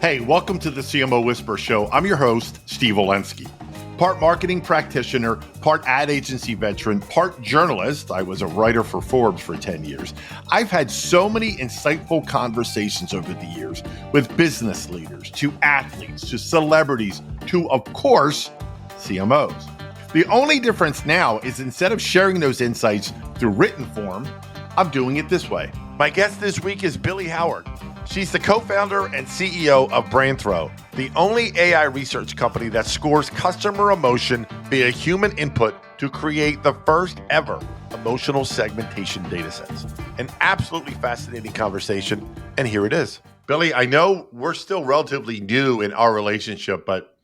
Hey, welcome to the CMO Whisper Show. I'm your host, Steve Olensky. Part marketing practitioner, part ad agency veteran, part journalist. I was a writer for Forbes for 10 years. I've had so many insightful conversations over the years with business leaders, to athletes, to celebrities, to, of course, CMOs. The only difference now is instead of sharing those insights through written form, I'm doing it this way. My guest this week is Billee Howard. She's the co-founder and CEO of Brandthro, the only AI research company that scores customer emotion via human input to create the first ever emotional segmentation datasets. An absolutely fascinating conversation, and here it is. Billee, I know we're still relatively new in our relationship, but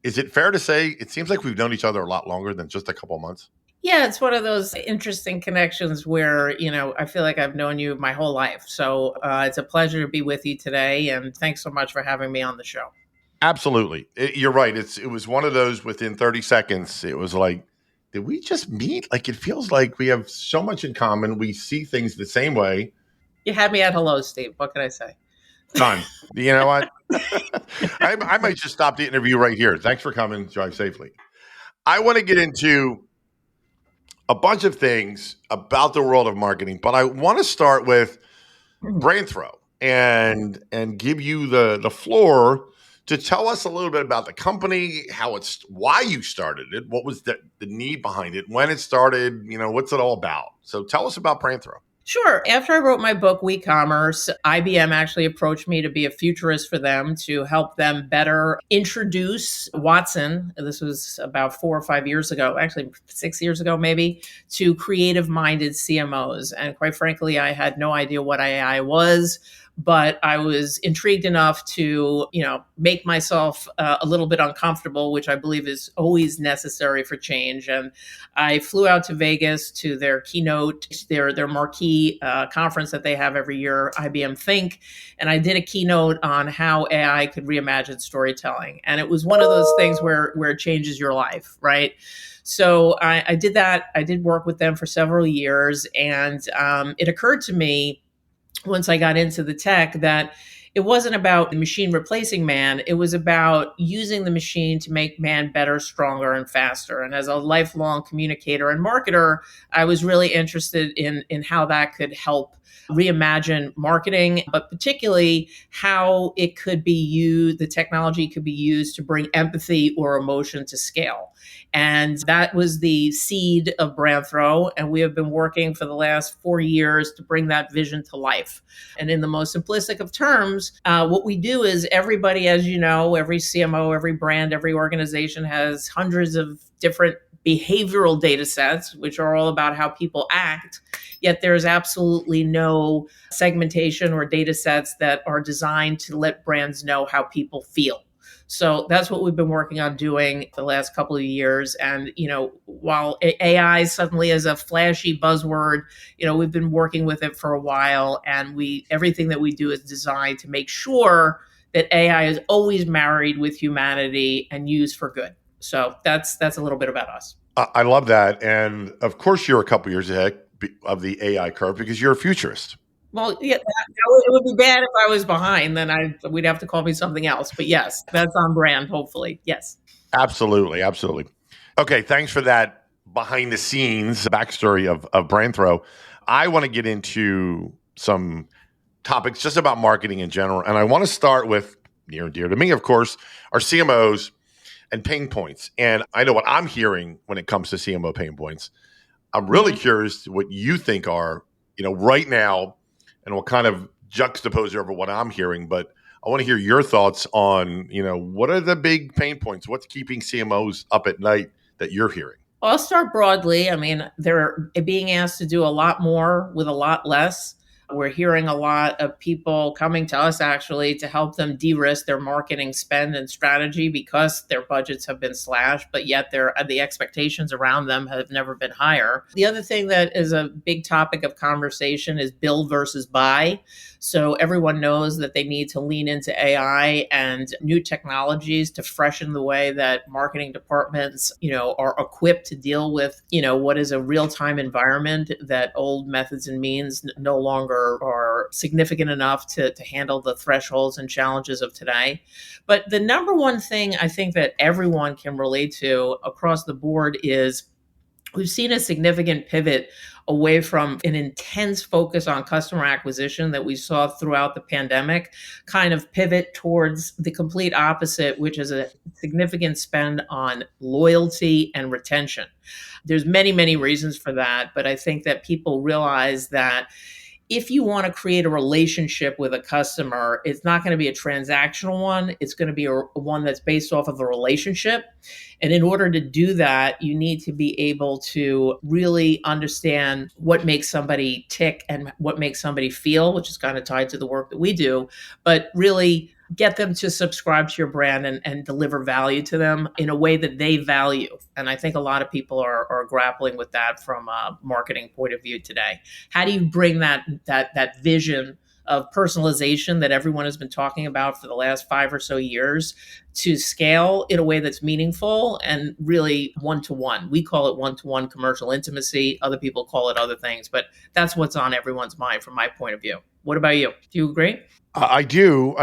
is it fair to say it seems like we've known each other a lot longer than just a couple of months? Yeah, it's one of those interesting connections where, I feel like I've known you my whole life. So it's a pleasure to be with you today. And thanks so much for having me on the show. Absolutely. You're right. It was one of those within 30 seconds. It was like, did we just meet? Like, it feels like we have so much in common. We see things the same way. You had me at hello, Steve. What can I say? Done. You know what? I might just stop the interview right here. Thanks for coming. Drive safely. I want to get into a bunch of things about the world of marketing, but I want to start with Brandthro and give you the floor to tell us a little bit about the company, why you started it, what was the need behind it, when it started, what's it all about. So tell us about Brandthro. Sure. After I wrote my book, WeCommerce, IBM actually approached me to be a futurist for them to help them better introduce Watson. This was about 4 or 5 years ago, actually 6 years ago, maybe, to creative-minded CMOs. And quite frankly, I had no idea what AI was, but I was intrigued enough to, make myself a little bit uncomfortable, which I believe is always necessary for change. And I flew out to Vegas to their keynote, their marquee conference that they have every year, IBM Think, and I did a keynote on how AI could reimagine storytelling. And it was one of those things where it changes your life, right? So I did that. I did work with them for several years, and it occurred to me once I got into the tech that it wasn't about the machine replacing man. It was about using the machine to make man better, stronger, and faster. And as a lifelong communicator and marketer, I was really interested in how that could help reimagine marketing, but particularly how it could be used, the technology could be used to bring empathy or emotion to scale. And that was the seed of Brandthro. And we have been working for the last 4 years to bring that vision to life. And in the most simplistic of terms, what we do is everybody, as you know, every CMO, every brand, every organization has hundreds of different behavioral data sets, which are all about how people act. Yet there's absolutely no segmentation or data sets that are designed to let brands know how people feel. So that's what we've been working on doing the last couple of years. And, while AI suddenly is a flashy buzzword, we've been working with it for a while. And everything that we do is designed to make sure that AI is always married with humanity and used for good. So that's a little bit about us. I love that. And of course, you're a couple years ahead of the AI curve because you're a futurist. Well, yeah, it would be bad if I was behind. Then we'd have to call me something else. But yes, that's on brand, hopefully. Yes. Absolutely. Absolutely. Okay. Thanks for that behind the scenes backstory of Brandthro. I want to get into some topics just about marketing in general. And I want to start with near and dear to me, of course, our CMOs and pain points. And I know what I'm hearing when it comes to CMO pain points. I'm really curious what you think are, right now, and we'll kind of juxtapose over what I'm hearing, but I want to hear your thoughts on, what are the big pain points? What's keeping CMOs up at night that you're hearing? Well, I'll start broadly. I mean, they're being asked to do a lot more with a lot less. We're hearing a lot of people coming to us actually to help them de-risk their marketing spend and strategy because their budgets have been slashed, but yet the expectations around them have never been higher. The other thing that is a big topic of conversation is build versus buy. So everyone knows that they need to lean into AI and new technologies to freshen the way that marketing departments, are equipped to deal with, what is a real-time environment, that old methods and means no longer are significant enough to handle the thresholds and challenges of today. But the number one thing I think that everyone can relate to across the board is we've seen a significant pivot away from an intense focus on customer acquisition that we saw throughout the pandemic, kind of pivot towards the complete opposite, which is a significant spend on loyalty and retention. There's many, many reasons for that, but I think that people realize that if you want to create a relationship with a customer, it's not going to be a transactional one. It's going to be a one that's based off of a relationship. And in order to do that, you need to be able to really understand what makes somebody tick and what makes somebody feel, which is kind of tied to the work that we do, but really get them to subscribe to your brand and deliver value to them in a way that they value. And I think a lot of people are grappling with that from a marketing point of view today. How do you bring that vision of personalization that everyone has been talking about for the last 5 or so years to scale in a way that's meaningful and really one-to-one? We call it one-to-one commercial intimacy. Other people call it other things, but that's what's on everyone's mind from my point of view. What about you? Do you agree? I do.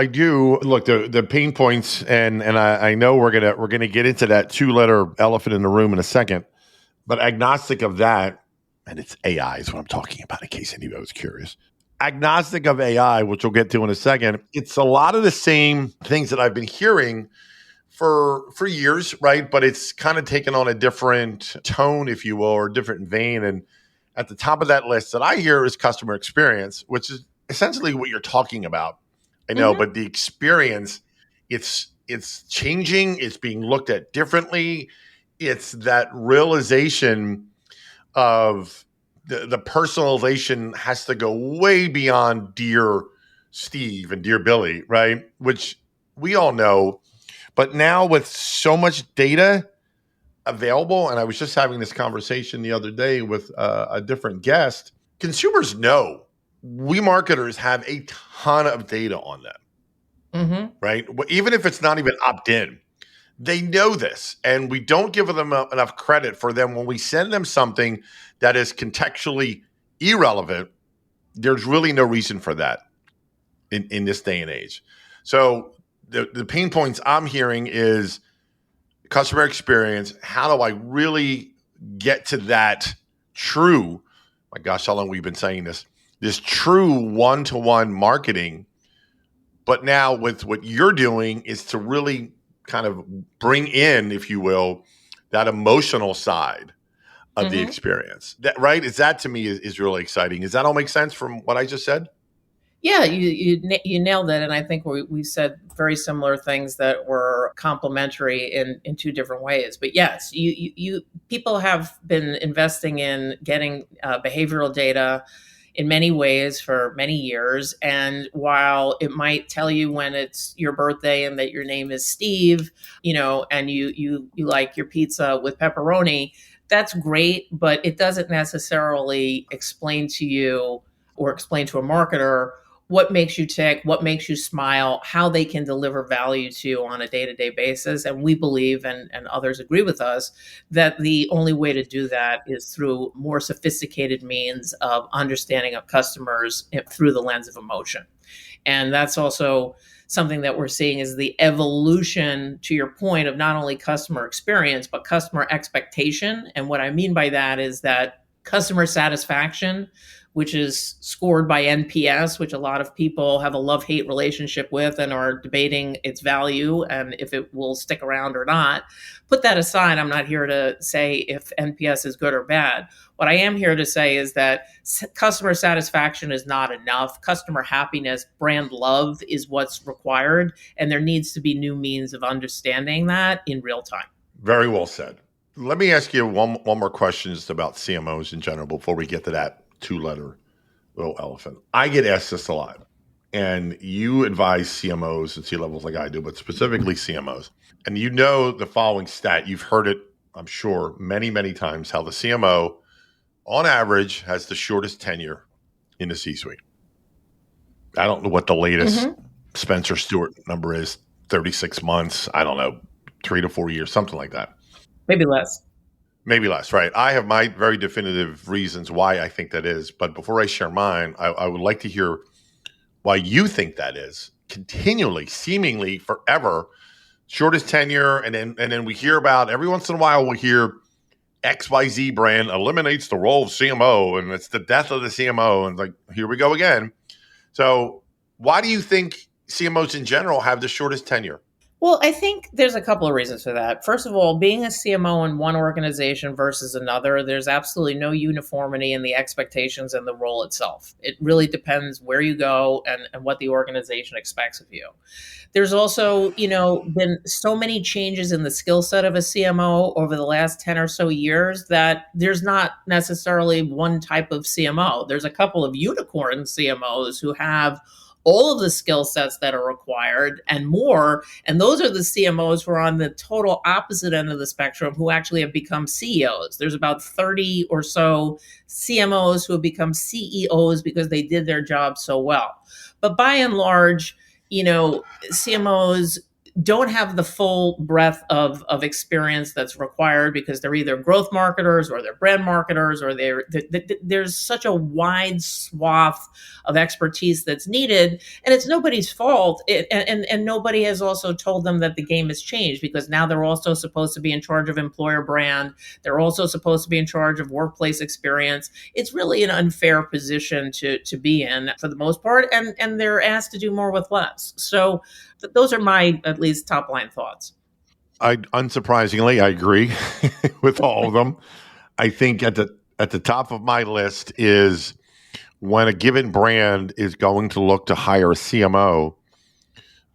Look, the pain points, and I know we're gonna get into that 2-letter elephant in the room in a second, but agnostic of that, and it's AI is what I'm talking about in case anybody was curious. Agnostic of AI, which we'll get to in a second, it's a lot of the same things that I've been hearing for years, right? But it's kind of taken on a different tone, if you will, or a different vein. And at the top of that list that I hear is customer experience, which is essentially what you're talking about. I know, but the experience, it's changing. It's being looked at differently. It's that realization of the personalization has to go way beyond dear Steve and dear Billy, right? Which we all know. But now with so much data available, and I was just having this conversation the other day with a different guest, consumers know we marketers have a ton of data on them, right? Even if it's not even opt-in, they know this, and we don't give them enough credit for them when we send them something that is contextually irrelevant. There's really no reason for that in this day and age. So the pain points I'm hearing is customer experience. How do I really get to that true, my gosh, how long we've been saying this true one-to-one marketing? But now with what you're doing is to really kind of bring in, if you will, that emotional side of the experience. That, right? That to me is really exciting. Does that all make sense from what I just said? Yeah, you nailed it, and I think we said very similar things that were complementary in two different ways. But yes, you people have been investing in getting behavioral data in many ways for many years, and while it might tell you when it's your birthday and that your name is Steve, and you like your pizza with pepperoni, that's great, but it doesn't necessarily explain to you or explain to a marketer what makes you tick, what makes you smile, how they can deliver value to you on a day-to-day basis. And we believe, and others agree with us, that the only way to do that is through more sophisticated means of understanding of customers through the lens of emotion. And that's also something that we're seeing is the evolution, to your point, of not only customer experience, but customer expectation. And what I mean by that is that customer satisfaction, which is scored by NPS, which a lot of people have a love-hate relationship with and are debating its value and if it will stick around or not. Put that aside, I'm not here to say if NPS is good or bad. What I am here to say is that customer satisfaction is not enough. Customer happiness, brand love is what's required, and there needs to be new means of understanding that in real time. Very well said. Let me ask you one more question just about CMOs in general before we get to that 2-letter little elephant. I get asked this a lot, and you advise CMOs at C-levels like I do, but specifically CMOs. And you know the following stat, you've heard it, I'm sure, many, many times, how the CMO, on average, has the shortest tenure in the C-suite. I don't know what the latest Hmm. Spencer Stewart number is, 36 months. I don't know, 3 to 4 years, something like that. Maybe less. Maybe less, right? I have my very definitive reasons why I think that is. But before I share mine, I would like to hear why you think that is. Continually, seemingly forever, shortest tenure, and then we hear about every once in a while we hear XYZ brand eliminates the role of CMO and it's the death of the CMO. And like, here we go again. So why do you think CMOs in general have the shortest tenure? Well, I think there's a couple of reasons for that. First of all, being a CMO in one organization versus another, there's absolutely no uniformity in the expectations and the role itself. It really depends where you go and what the organization expects of you. There's also, been so many changes in the skill set of a CMO over the last 10 or so years that there's not necessarily one type of CMO. There's a couple of unicorn CMOs who have all of the skill sets that are required and more. And those are the CMOs who are on the total opposite end of the spectrum who actually have become CEOs. There's about 30 or so CMOs who have become CEOs because they did their job so well. But by and large, CMOs don't have the full breadth of experience that's required because they're either growth marketers or they're brand marketers or there's such a wide swath of expertise that's needed, and it's nobody's fault. And nobody has also told them that the game has changed because now they're also supposed to be in charge of employer brand. They're also supposed to be in charge of workplace experience. It's really an unfair position to be in for the most part, and they're asked to do more with less. So those are my at least top line thoughts. Unsurprisingly, I agree with all of them. I think at the top of my list is when a given brand is going to look to hire a CMO,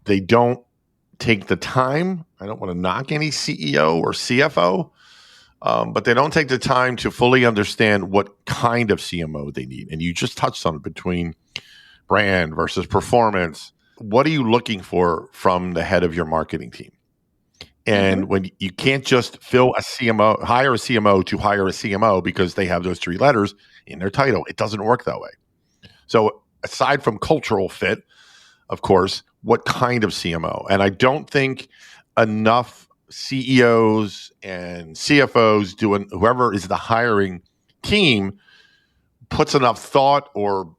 they don't take the time. I don't want to knock any CEO or CFO, but they don't take the time to fully understand what kind of CMO they need. And you just touched on it between brand versus performance. What are you looking for from the head of your marketing team? And Hmm. when you can't just fill a CMO, hire a CMO to hire a CMO because they have those three letters in their title, it doesn't work that way. So, aside from cultural fit, of course, what kind of CMO? And I don't think enough CEOs and CFOs doing whoever is the hiring team puts enough thought, or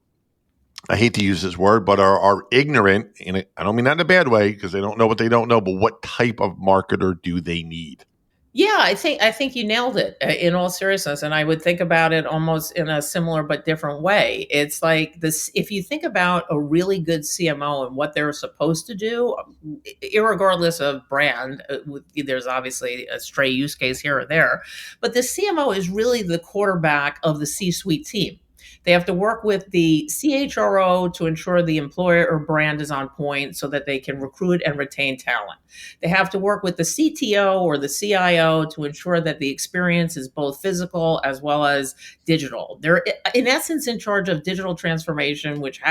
I hate to use this word, but are ignorant in it. I don't mean that in a bad way because they don't know what they don't know, but what type of marketer do they need? Yeah, I think you nailed it in all seriousness, and I would think about it almost in a similar but different way. It's like this: if you think about a really good CMO and what they're supposed to do, irregardless of brand, there's obviously a stray use case here or there, but the CMO is really the quarterback of the C-suite team. They have to work with the CHRO to ensure the employer or brand is on point so that they can recruit and retain talent. They have to work with the CTO or the CIO to ensure that the experience is both physical as well as digital. They're, in essence, in charge of digital transformation, which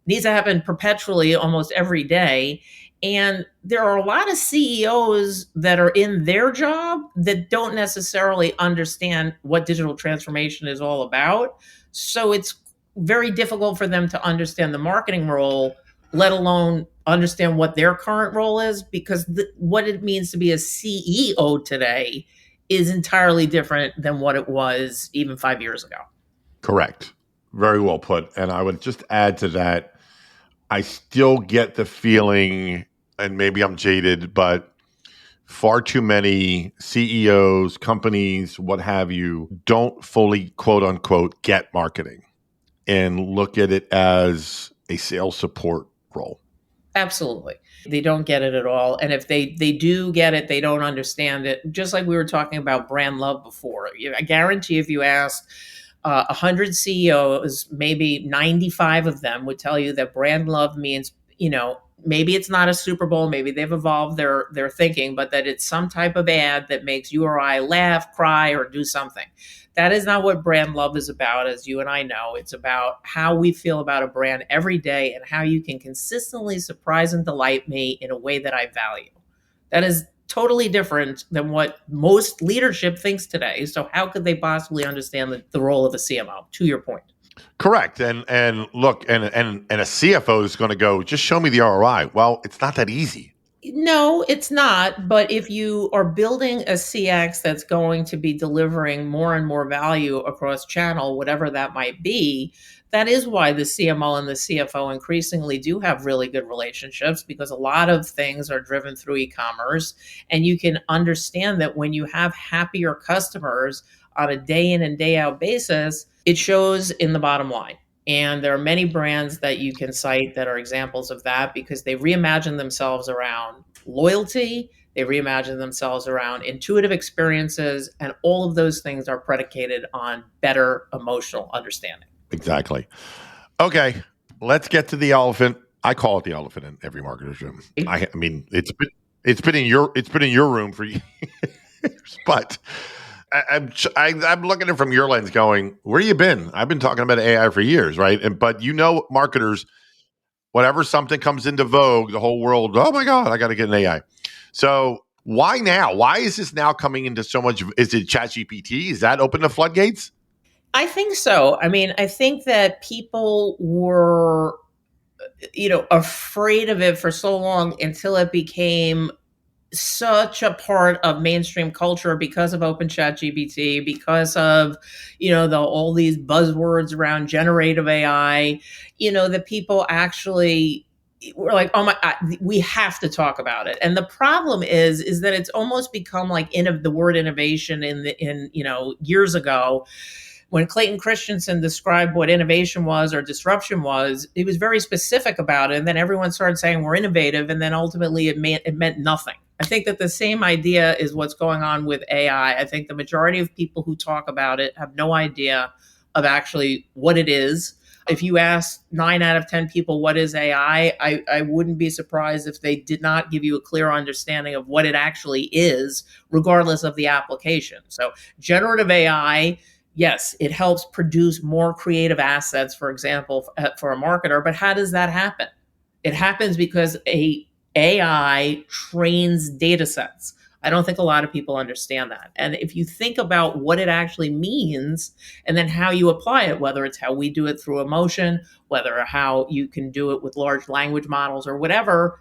needs to happen perpetually almost every day. And there are a lot of CEOs that are in their job that don't necessarily understand what digital transformation is all about. So it's very difficult for them to understand the marketing role, let alone understand what their current role is, because what it means to be a CEO today is entirely different than what it was even 5 years ago. Correct. Very well put. And I would just add to that, I still get the feeling, and maybe I'm jaded, but far too many CEOs, companies, what have you, don't fully quote unquote get marketing and look at it as a sales support role. Absolutely. They don't get it at all. And if they do get it, they don't understand it. Just like we were talking about brand love before. I guarantee if you asked 100 CEOs, maybe 95 of them would tell you that brand love means, maybe it's not a Super Bowl, maybe they've evolved their thinking, but that it's some type of ad that makes you or I laugh, cry, or do something. That is not what brand love is about, as you and I know. It's about how we feel about a brand every day and how you can consistently surprise and delight me in a way that I value. That is totally different than what most leadership thinks today. So how could they possibly understand the role of a CMO, to your point? Correct. And look, and a CFO is going to go, just show me the ROI. Well, it's not that easy. No, it's not. But if you are building a CX that's going to be delivering more and more value across channel, whatever that might be, that is why the CMO and the CFO increasingly do have really good relationships, because a lot of things are driven through e-commerce. And you can understand that when you have happier customers on a day in and day out basis, it shows in the bottom line. And there are many brands that you can cite that are examples of that, because they reimagine themselves around loyalty, they reimagine themselves around intuitive experiences, and all of those things are predicated on better emotional understanding. Exactly. Okay, let's get to the elephant. I call it the elephant in every marketer's room. I mean, it's been in your room for years, but I'm looking at it from your lens, going, where you been? I've been talking about AI for years, right? And but marketers, whenever something comes into vogue, the whole world, oh my god, I got to get an AI. So why now? Why is this now coming into so much? Is it ChatGPT? Is that open the floodgates? I think so. I mean, I think that people were, afraid of it for so long until it became such a part of mainstream culture because of open chat gpt, because of all these buzzwords around generative ai, that people actually were like, oh my, we have to talk about it. And the problem is that it's almost become like the word innovation in years ago, when Clayton Christensen described what innovation was or disruption was, he was very specific about it. And then everyone started saying we're innovative. And then ultimately it meant nothing. I think that the same idea is what's going on with AI. I think the majority of people who talk about it have no idea of actually what it is. If you ask 9 out of 10 people what is AI, I wouldn't be surprised if they did not give you a clear understanding of what it actually is, regardless of the application. So generative AI, yes, it helps produce more creative assets, for example, for a marketer. But how does that happen? It happens because a AI trains data sets. I don't think a lot of people understand that. And if you think about what it actually means and then how you apply it, whether it's how we do it through emotion, whether how you can do it with large language models or whatever,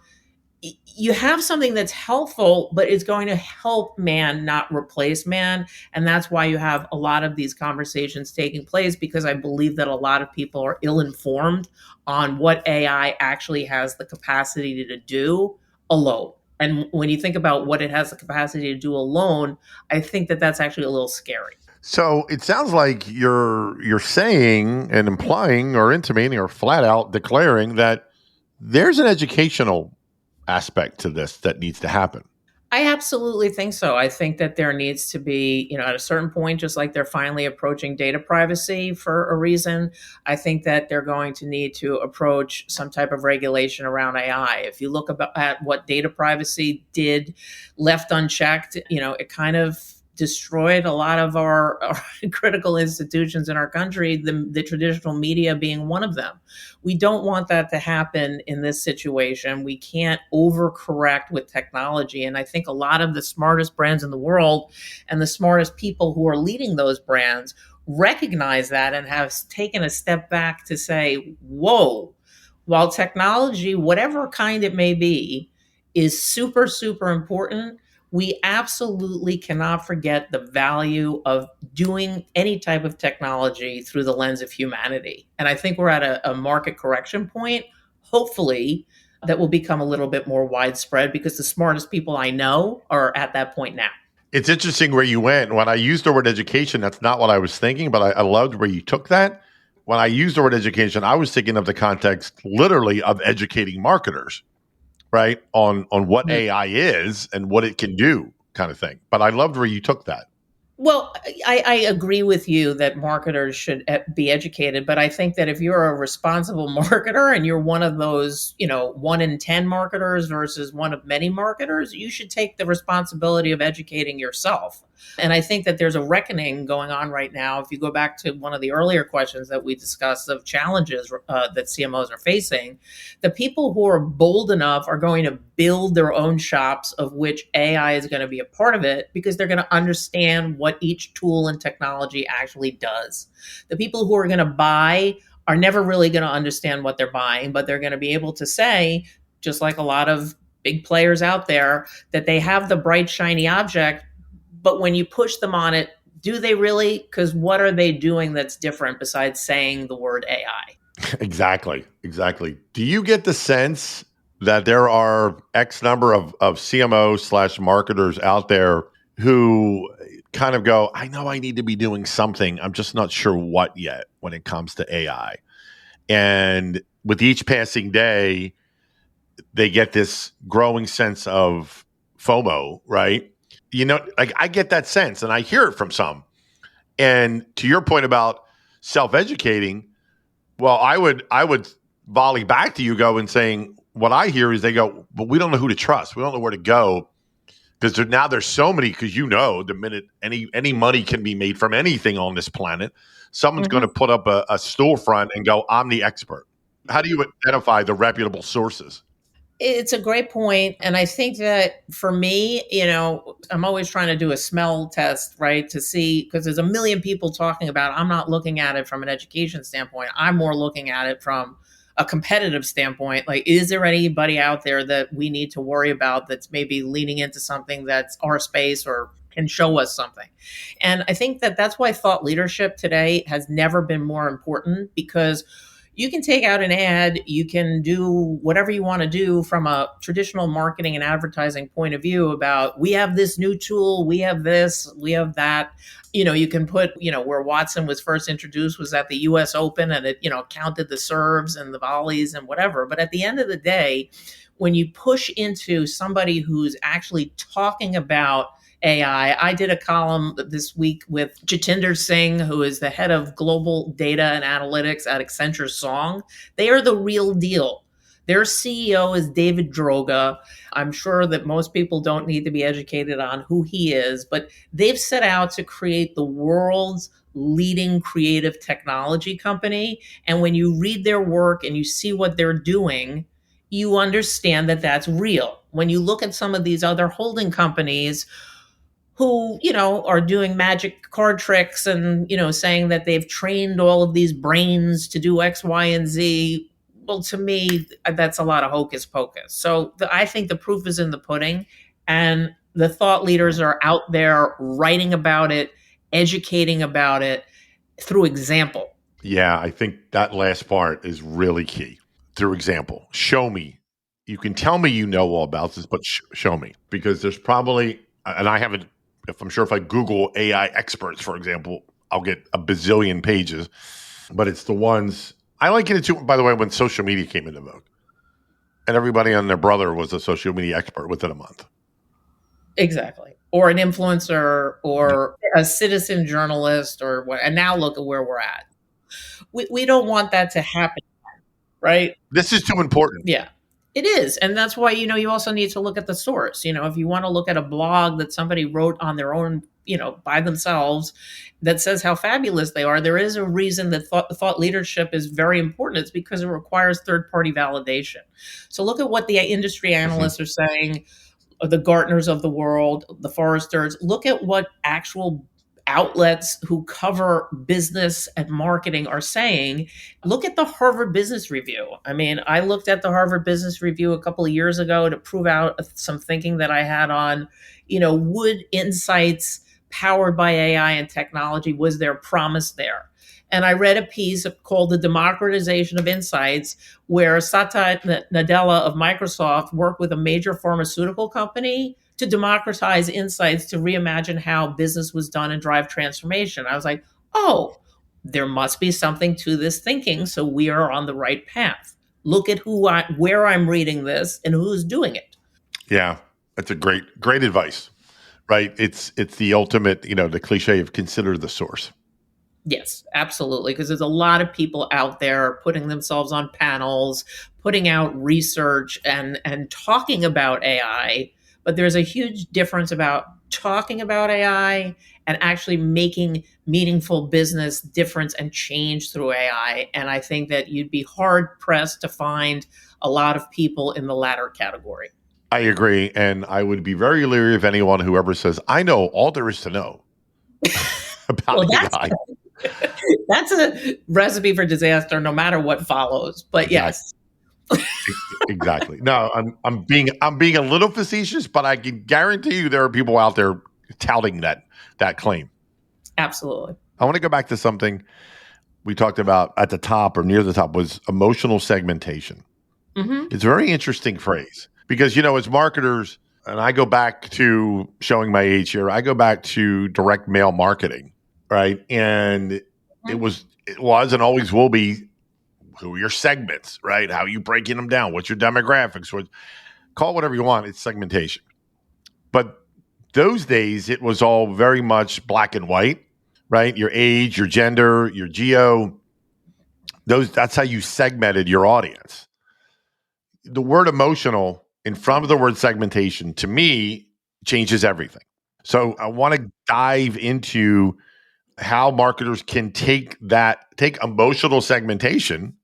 you have something that's helpful, but it's going to help man, not replace man. And that's why you have a lot of these conversations taking place, because I believe that a lot of people are ill informed on what AI actually has the capacity to do alone. And when you think about what it has the capacity to do alone, I think that that's actually a little scary. So it sounds like you're saying and implying or intimating or flat out declaring that there's an educational aspect to this that needs to happen. I absolutely think so. I think that there needs to be, at a certain point, just like they're finally approaching data privacy for a reason, I think that they're going to need to approach some type of regulation around AI. If you look at what data privacy did left unchecked, it kind of destroyed a lot of our critical institutions in our country, the traditional media being one of them. We don't want that to happen in this situation. We can't overcorrect with technology. And I think a lot of the smartest brands in the world and the smartest people who are leading those brands recognize that and have taken a step back to say, whoa, while technology, whatever kind it may be, is super, super important, we absolutely cannot forget the value of doing any type of technology through the lens of humanity. And I think we're at a market correction point, hopefully, that will become a little bit more widespread, because the smartest people I know are at that point now. It's interesting where you went. When I used the word education, that's not what I was thinking, but I loved where you took that. When I used the word education, I was thinking of the context literally of educating marketers, right? On what AI is and what it can do, kind of thing. But I loved where you took that. Well, I agree with you that marketers should be educated, but I think that if you're a responsible marketer and you're one of those, 1 in 10 marketers versus one of many marketers, you should take the responsibility of educating yourself. And I think that there's a reckoning going on right now. If you go back to one of the earlier questions that we discussed of challenges that CMOs are facing, the people who are bold enough are going to build their own shops, of which AI is going to be a part of it, because they're going to understand what each tool and technology actually does. The people who are going to buy are never really going to understand what they're buying, but they're going to be able to say, just like a lot of big players out there, that they have the bright, shiny object, but when you push them on it, do they really? Because what are they doing that's different besides saying the word AI? Exactly. Do you get the sense that there are X number of CMOs slash marketers out there who kind of go, I know I need to be doing something. I'm just not sure what yet when it comes to AI. And with each passing day, they get this growing sense of FOMO, right? Like I get that sense and I hear it from some. And to your point about self-educating, well, I would volley back to you go and saying what I hear is they go, but we don't know who to trust. We don't know where to go because now there's so many. Because the minute any money can be made from anything on this planet, someone's going to put up a storefront and go, I'm the expert. How do you identify the reputable sources? It's a great point. And I think that for me, I'm always trying to do a smell test, right? To see, because there's a million people talking about it. I'm not looking at it from an education standpoint. I'm more looking at it from a competitive standpoint. Like, is there anybody out there that we need to worry about that's maybe leaning into something that's our space or can show us something? And I think that that's why thought leadership today has never been more important, because you can take out an ad, you can do whatever you want to do from a traditional marketing and advertising point of view about, we have this new tool, we have this, we have that. You can put, where Watson was first introduced was at the US Open, and it, counted the serves and the volleys and whatever. But at the end of the day, when you push into somebody who's actually talking about AI. I did a column this week with Jatinder Singh, who is the head of global data and analytics at Accenture Song. They are the real deal. Their CEO is David Droga. I'm sure that most people don't need to be educated on who he is, but they've set out to create the world's leading creative technology company. And when you read their work and you see what they're doing, you understand that that's real. When you look at some of these other holding companies who, are doing magic card tricks and, saying that they've trained all of these brains to do X, Y, and Z. Well, to me, that's a lot of hocus pocus. So I think the proof is in the pudding, and the thought leaders are out there writing about it, educating about it through example. Yeah, I think that last part is really key. Through example, show me. You can tell me you know all about this, but show me, because there's probably, and I haven't, if I Google AI experts, for example, I'll get a bazillion pages, but it's the ones I like it too. By the way, when social media came into vogue and everybody and their brother was a social media expert within a month. Exactly. Or an influencer or a citizen journalist or what. And now look at where we're at. We don't want that to happen, right? This is too important. Yeah. It is. And that's why, you also need to look at the source. If you want to look at a blog that somebody wrote on their own, by themselves, that says how fabulous they are, there is a reason that thought leadership is very important. It's because it requires third-party validation. So look at what the industry analysts are saying, the Gartners of the world, the Forresters. Look at what actual outlets who cover business and marketing are saying. Look at the Harvard Business Review. I mean, I looked at the Harvard Business Review a couple of years ago to prove out some thinking that I had on, would insights powered by AI and technology, was there promise there? And I read a piece called The Democratization of Insights, where Satya Nadella of Microsoft worked with a major pharmaceutical company to democratize insights to reimagine how business was done and drive transformation. I was like, oh, there must be something to this thinking, so we are on the right path. Look at where I'm reading this and who's doing it. Yeah, that's a great advice, right? It's the ultimate, the cliche of consider the source. Yes, absolutely. Because there's a lot of people out there putting themselves on panels, putting out research and talking about AI. But there's a huge difference about talking about AI and actually making meaningful business difference and change through AI. And I think that you'd be hard pressed to find a lot of people in the latter category. I agree. And I would be very leery of anyone who ever says, I know all there is to know Well, about AI. that's a recipe for disaster, no matter what follows. But Exactly. yes, Exactly. No, I'm being a little facetious, but I can guarantee you there are people out there touting that claim. absolutely. I want to go back to something we talked about at the top or near the top was emotional segmentation. Mm-hmm. It's a very interesting phrase because, as marketers, and I go back to showing my age here, I go back to direct mail marketing, right? And it was and always will be who are your segments, right? How are you breaking them down? What's your demographics? Call it whatever you want. It's segmentation. But those days, it was all very much black and white, right? Your age, your gender, your geo. That's how you segmented your audience. The word emotional in front of the word segmentation to me changes everything. So I want to dive into how marketers can take emotional segmentation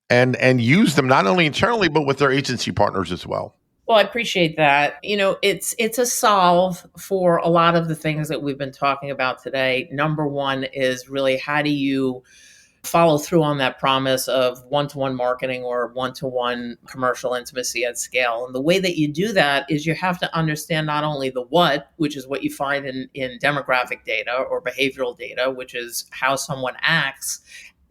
and use them not only internally but with their agency partners as well. Well, I appreciate that. It's a solve for a lot of the things that we've been talking about today. Number one is really how do you follow through on that promise of one-to-one marketing or one-to-one commercial intimacy at scale. And the way that you do that is you have to understand not only the what, which is what you find in demographic data or behavioral data, which is how someone acts,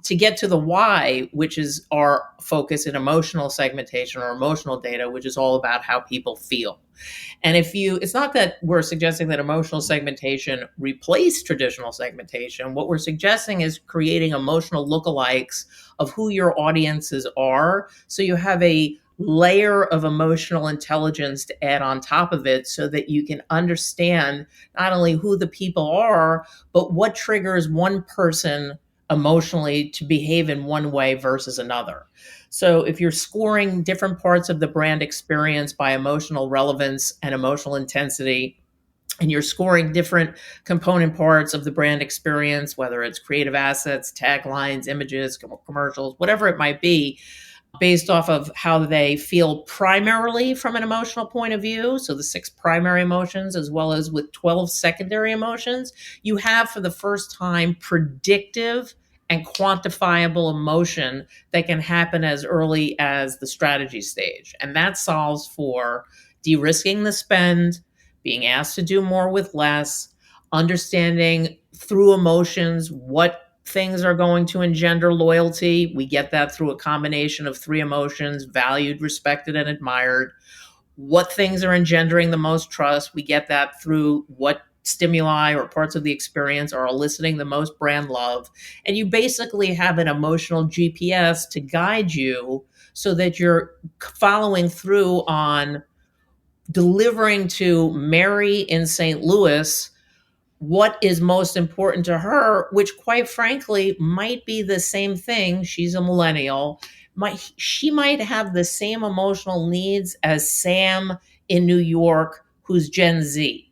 to get to the why, which is our focus in emotional segmentation or emotional data, which is all about how people feel. And it's not that we're suggesting that emotional segmentation replace traditional segmentation. What we're suggesting is creating emotional lookalikes of who your audiences are. So you have a layer of emotional intelligence to add on top of it so that you can understand not only who the people are, but what triggers one person emotionally to behave in one way versus another. So if you're scoring different parts of the brand experience by emotional relevance and emotional intensity, and you're scoring different component parts of the brand experience, whether it's creative assets, taglines, images, commercials, whatever it might be, based off of how they feel primarily from an emotional point of view. So the 6 primary emotions, as well as with 12 secondary emotions, you have for the first time predictive and quantifiable emotion that can happen as early as the strategy stage. And that solves for de-risking the spend, being asked to do more with less, understanding through emotions what things are going to engender loyalty. We get that through a combination of 3 emotions: valued, respected, and admired. What things are engendering the most trust? We get that through what stimuli or parts of the experience are eliciting the most brand love. And you basically have an emotional GPS to guide you so that you're following through on delivering to Mary in St. Louis what is most important to her, which quite frankly might be the same thing. She's a millennial. She might have the same emotional needs as Sam in New York, who's Gen Z.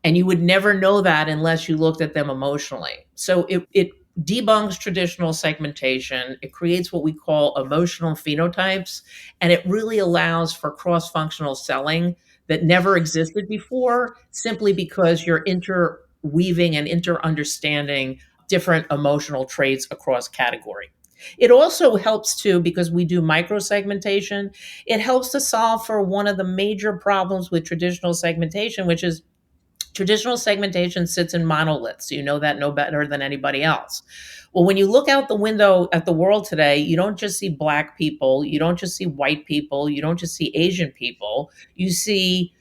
And you would never know that unless you looked at them emotionally. So it debunks traditional segmentation. It creates what we call emotional phenotypes. And it really allows for cross functional selling that never existed before, simply because you're interweaving and inter understanding different emotional traits across category. It also helps too, because we do micro segmentation, it helps to solve for one of the major problems with traditional segmentation, which is traditional segmentation sits in monoliths. You know that no better than anybody else. Well, when you look out the window at the world today, you don't just see Black people, you don't just see white people, you don't just see Asian people, you see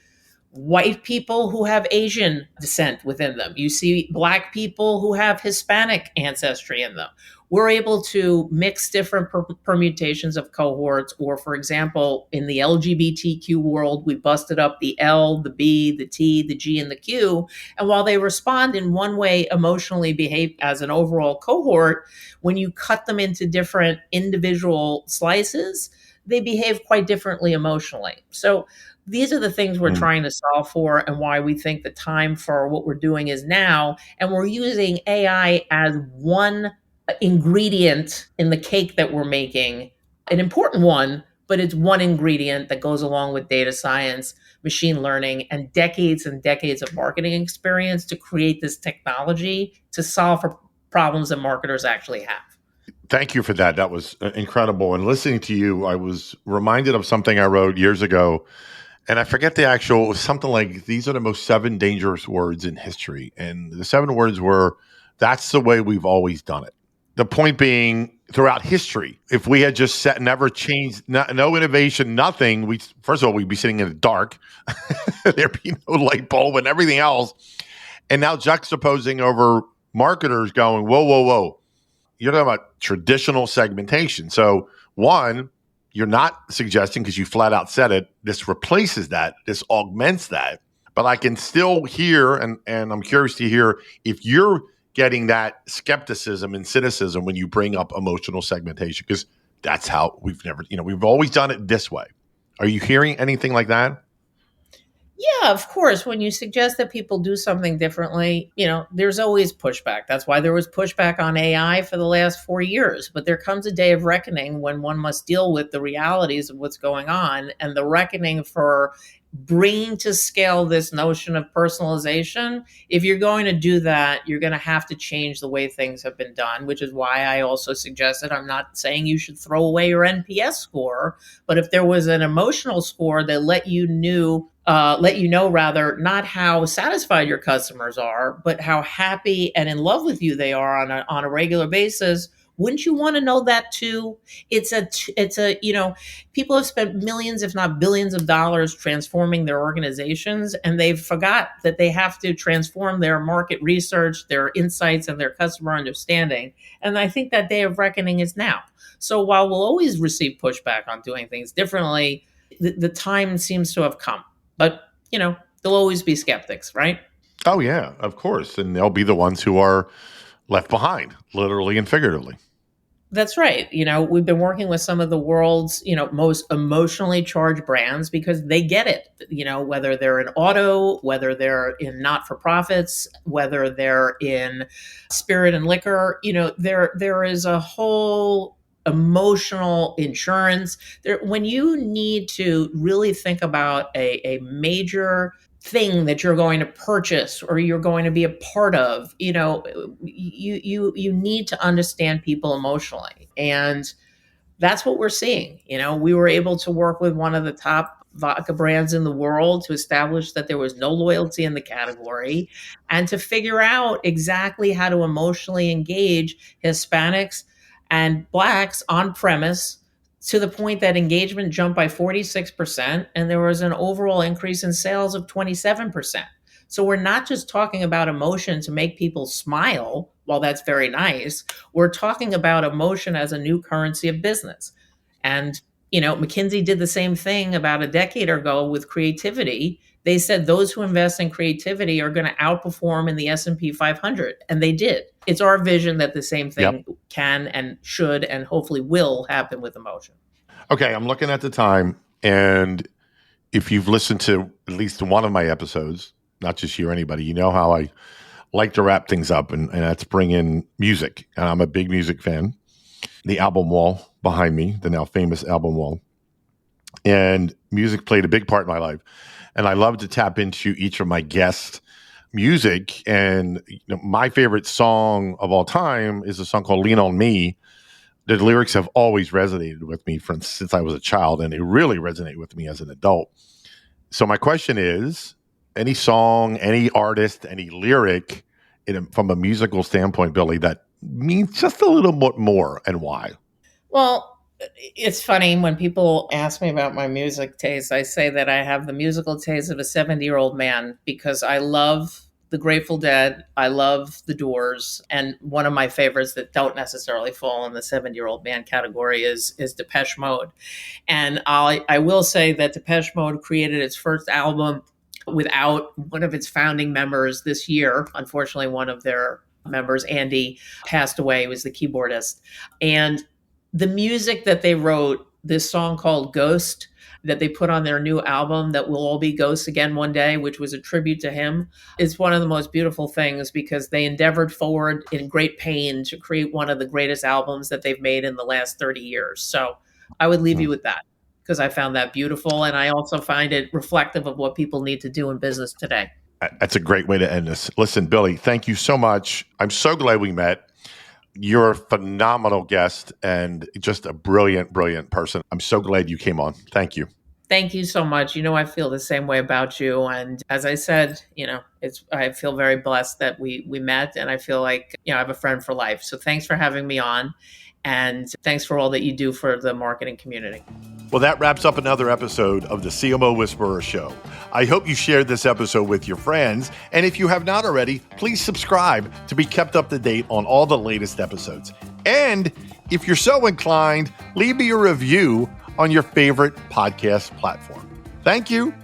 white people who have Asian descent within them. You see Black people who have Hispanic ancestry in them. We're able to mix different permutations of cohorts, or for example, in the LGBTQ world, we busted up the L, the B, the T, the G, and the Q. And while they respond in one way, emotionally behave as an overall cohort, when you cut them into different individual slices, they behave quite differently emotionally. So these are the things we're Mm. trying to solve for, and why we think the time for what we're doing is now. And we're using AI as one ingredient in the cake that we're making, an important one, but it's one ingredient that goes along with data science, machine learning, and decades of marketing experience to create this technology to solve for problems that marketers actually have. Thank you for that. That was incredible. And listening to you, I was reminded of something I wrote years ago. And I forget the actual, it was something like, these are the most seven dangerous words in history. And the seven words were, that's the way we've always done it. The point being, throughout history, if we had just set, never changed, no innovation, nothing, we, first of all, we'd be sitting in the dark. There'd be no light bulb and everything else. And now juxtaposing over marketers going, whoa, whoa, whoa. You're talking about traditional segmentation. So, one, you're not suggesting, because you flat out said it, this replaces that, this augments that. But I can still hear, and I'm curious to hear if you're getting that skepticism and cynicism when you bring up emotional segmentation, because that's how we've always done it this way. Are you hearing anything like that? Yeah, of course. When you suggest that people do something differently, there's always pushback. That's why there was pushback on AI for the last 4 years. But there comes a day of reckoning when one must deal with the realities of what's going on, and the reckoning for bringing to scale this notion of personalization. If you're going to do that, you're going to have to change the way things have been done, which is why I also suggested, I'm not saying you should throw away your NPS score, but if there was an emotional score that let you know rather, not how satisfied your customers are, but how happy and in love with you they are on a regular basis. Wouldn't you want to know that too? People have spent millions, if not billions of dollars transforming their organizations, and they've forgot that they have to transform their market research, their insights, and their customer understanding. And I think that day of reckoning is now. So while we'll always receive pushback on doing things differently, the time seems to have come. But, there'll always be skeptics, right? Oh, yeah, of course. And they'll be the ones who are left behind, literally and figuratively. That's right. We've been working with some of the world's, most emotionally charged brands because they get it. Whether they're in auto, whether they're in not-for-profits, whether they're in spirit and liquor, there is a whole emotional insurance there. When you need to really think about a major thing that you're going to purchase or you're going to be a part of, you need to understand people emotionally. And that's what we're seeing. We were able to work with one of the top vodka brands in the world to establish that there was no loyalty in the category and to figure out exactly how to emotionally engage Hispanics and Blacks on premise, to the point that engagement jumped by 46% and there was an overall increase in sales of 27%. So we're not just talking about emotion to make people smile, while that's very nice. We're talking about emotion as a new currency of business. And, McKinsey did the same thing about a decade ago with creativity. They said those who invest in creativity are going to outperform in the S&P 500, and they did. It's our vision that the same Yep. thing can and should and hopefully will happen with emotion. Okay, I'm looking at the time, and if you've listened to at least one of my episodes, not just you or anybody, you know how I like to wrap things up, and that's bring in music. And I'm a big music fan. The album wall behind me, the now famous album wall, and music played a big part in my life. And I love to tap into each of my guests' music. And my favorite song of all time is a song called "Lean on Me." The lyrics have always resonated with me since I was a child, and they really resonate with me as an adult. So my question is, any song, any artist, any lyric from a musical standpoint, Billee, that means just a little bit more, and why? Well, it's funny when people ask me about my music taste, I say that I have the musical taste of a 70-year-old man because I love the Grateful Dead, I love the Doors, and one of my favorites that don't necessarily fall in the 70-year-old man category is Depeche Mode. And I will say that Depeche Mode created its first album without one of its founding members this year. Unfortunately, one of their members, Andy, passed away. He was the keyboardist. And the music that they wrote this song called Ghost that they put on their new album that will all be ghosts again one day, which was a tribute to him. It's one of the most beautiful things because they endeavored forward in great pain to create one of the greatest albums that they've made in the last 30 years. So I would leave you with that because I found that beautiful. And I also find it reflective of what people need to do in business today. That's a great way to end this. Listen, Billee, thank you so much. I'm so glad we met. You're a phenomenal guest and just a brilliant, brilliant person. I'm so glad you came on. Thank you. Thank you so much. I feel the same way about you. And as I said, I feel very blessed that we met, and I feel like, I have a friend for life. So thanks for having me on, and thanks for all that you do for the marketing community. Well, that wraps up another episode of the CMO Whisperer Show. I hope you shared this episode with your friends. And if you have not already, please subscribe to be kept up to date on all the latest episodes. And if you're so inclined, leave me a review on your favorite podcast platform. Thank you.